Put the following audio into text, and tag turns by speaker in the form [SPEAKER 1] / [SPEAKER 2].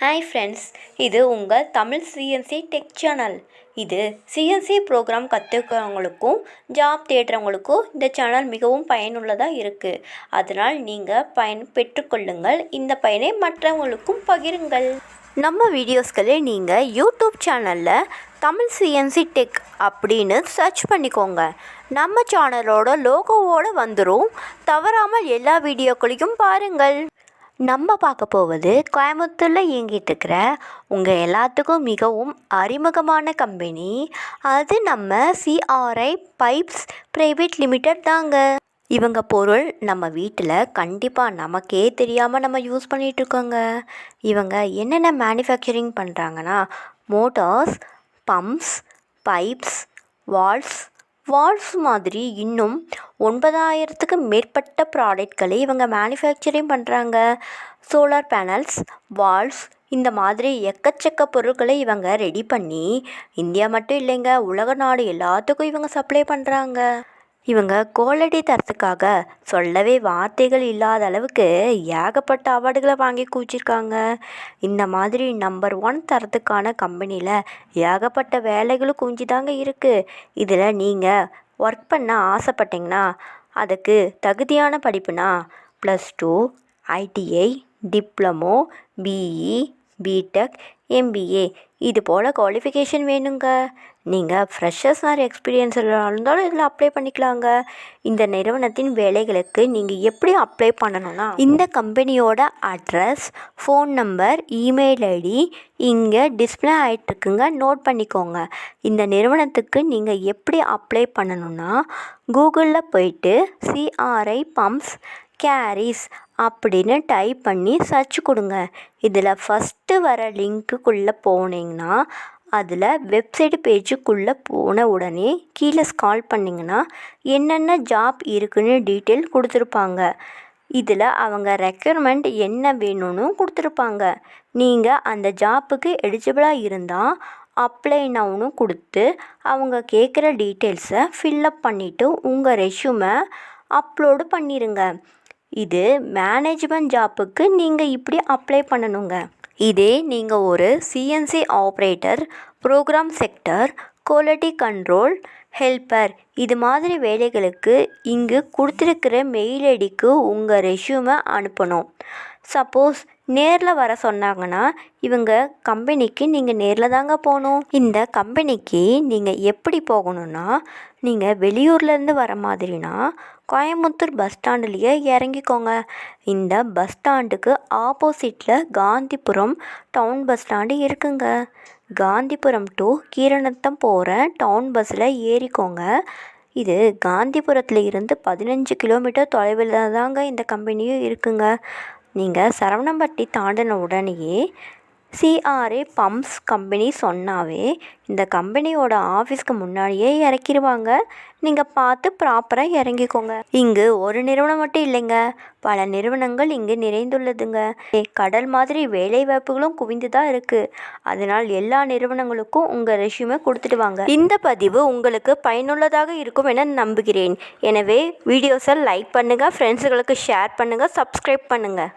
[SPEAKER 1] Hi friends, இது உங்கள் Tamil CNC tech channel. இது சிஎன்சி ப்ரோக்ராம் கற்றுக்கிறவங்களுக்கும் ஜாப் தேடுறவங்களுக்கும் இந்த சேனல் மிகவும் பயனுள்ளதாக இருக்குது. அதனால் நீங்கள் பெற்றுக்கொள்ளுங்கள். இந்த பயனை மற்றவங்களுக்கும் பகிருங்கள். நம்ம வீடியோஸ்களை நீங்கள் யூடியூப் சேனலில் தமிழ் சிஎன்சி டெக் அப்படின்னு சர்ச் பண்ணிக்கோங்க. நம்ம சேனலோட லோகோவோடு வந்துடும். தவறாமல் எல்லா வீடியோக்களையும் பாருங்கள். நம்ம பார்க்க போவது கோயம்புத்தூரில் இயங்கிட்டு இருக்கிற உங்கள் எல்லாத்துக்கும் மிகவும் அறிமுகமான கம்பெனி. அது நம்ம சிஆர்ஐ பைப்ஸ் பிரைவேட் லிமிடெட் தாங்க. இவங்க பொருள் நம்ம வீட்டில் கண்டிப்பாக நமக்கே தெரியாமல் நம்ம யூஸ் பண்ணிகிட்ருக்கோங்க. இவங்க என்னென்ன மேனுஃபேக்சரிங் பண்ணுறாங்கன்னா மோட்டார்ஸ், பம்ப்ஸ், பைப்ஸ், வால்வ்ஸ் மாதிரி இன்னும் 9,000க்கு மேற்பட்ட ப்ராடக்ட்களை இவங்க மேனுஃபேக்சரிங் பண்ணுறாங்க. சோலார் பேனல்ஸ், வால்வ்ஸ் இந்த மாதிரி எக்கச்சக்க பொருட்களை இவங்க ரெடி பண்ணி இந்தியா மட்டும் இல்லைங்க, உலக நாடு எல்லாத்துக்கும் இவங்க சப்ளை பண்ணுறாங்க. இவங்க குவாலிட்டி தரத்துக்காக சொல்லவே வார்த்தைகள் இல்லாத அளவுக்கு ஏகப்பட்ட அவார்டுகளை வாங்கி குவிச்சிருக்காங்க. இந்த மாதிரி நம்பர் 1 தரத்துக்கான கம்பெனியில் ஏகப்பட்ட வேலைகளும் குவிஞ்சு தாங்க இருக்குது. இதில் நீங்கள் ஒர்க் பண்ண ஆசைப்பட்டீங்கன்னா அதுக்கு தகுதியான படிப்புனா +2, ITI, diploma, BE, BTech, MBA இது போல் குவாலிஃபிகேஷன் வேணுங்க. நீங்கள் ஃப்ரெஷர்ஸ் ஆர் எக்ஸ்பீரியன்ஸ் இருந்தாலும் இதில் அப்ளை பண்ணிக்கலாங்க. இந்த நிறுவனத்தின் வேலைகளுக்கு நீங்கள் எப்படி அப்ளை பண்ணணும்னா இந்த கம்பெனியோட address, phone number, email ID இங்கே டிஸ்பிளே ஆகிட்டுருக்குங்க, நோட் பண்ணிக்கோங்க. இந்த நிறுவனத்துக்கு நீங்கள் எப்படி அப்ளை பண்ணணும்னா கூகுளில் போயிட்டு சிஆர்ஐ பம்ப்ஸ் கேரிஸ் அப்படின்னு டைப் பண்ணி சர்ச் கொடுங்க. இதில் ஃபஸ்ட்டு வர லிங்க்குள்ளே போனீங்கன்னா அதில் வெப்சைட் பேஜுக்குள்ளே போன உடனே கீழே ஸ்க்ரால் பண்ணிங்கன்னா என்னென்ன ஜாப் இருக்குன்னு டீட்டெயில் கொடுத்துருப்பாங்க. இதில் அவங்க ரெக்யர்மெண்ட் என்ன வேணும்னு கொடுத்துருப்பாங்க. நீங்கள் அந்த ஜாப்புக்கு எலிஜிபிளாக இருந்தால் அப்ளை நவுன்னு கொடுத்து அவங்க கேட்குற டீட்டெயில்ஸை ஃபில்லப் பண்ணிவிட்டு உங்கள் ரெஸ்யூமை அப்லோடு பண்ணிடுங்க. இது மேனேஜ்மெண்ட் ஜாப்புக்கு நீங்கள் இப்படி அப்ளை பண்ணணுங்க. இதே நீங்கள் ஒரு CNC operator, program sector, quality control helper இது மாதிரி வேலைகளுக்கு இங்கு கொடுத்துருக்கிற மெயில் ஐடிக்கு உங்கள் ரெஸ்யூமை அனுப்பணும். சப்போஸ் நேரில் வர சொன்னாங்கன்னா இவங்க கம்பெனிக்கு நீங்கள் நேரில் தாங்க போகணும். இந்த கம்பெனிக்கு நீங்கள் எப்படி போகணுன்னா நீங்கள் வெளியூர்லேருந்து வர மாதிரினா கோயம்புத்தூர் பஸ் ஸ்டாண்டுலேயே இறங்கிக்கோங்க. இந்த பஸ் ஸ்டாண்டுக்கு ஆப்போசிட்டில் காந்திபுரம் டவுன் பஸ் ஸ்டாண்டு இருக்குங்க. காந்திபுரம் டு கீரநத்தம் போகிற டவுன் பஸ்ஸில் ஏறிக்கோங்க. இது காந்திபுரத்தில் இருந்து 15 கிலோமீட்டர் தொலைவில் தாங்க இந்த கம்பெனியும் இருக்குங்க. நீங்கள் சரவணம்பட்டி தாண்டின உடனேயே சிஆர்ஐ பம்ப்ஸ் கம்பெனி சொன்னாவே இந்த கம்பெனியோட ஆஃபீஸ்க்கு முன்னாடியே இறக்கிடுவாங்க. நீங்கள் பார்த்து ப்ராப்பராக இறங்கிக்கோங்க. இங்கு ஒரு நிறுவனம் மட்டும் இல்லைங்க, பல நிறுவனங்கள் இங்கு நிறைந்துள்ளதுங்க. கடல் மாதிரி வேலை வாய்ப்புகளும் குவிந்து தான் இருக்குது. அதனால் எல்லா நிறுவனங்களுக்கும் உங்கள் ரெஸ்யூமை கொடுத்துடுவாங்க. இந்த பதிவு உங்களுக்கு பயனுள்ளதாக இருக்கும் என நம்புகிறேன். எனவே வீடியோஸை லைக் பண்ணுங்கள், ஃப்ரெண்ட்ஸுகளுக்கு ஷேர் பண்ணுங்கள், சப்ஸ்கிரைப் பண்ணுங்கள்.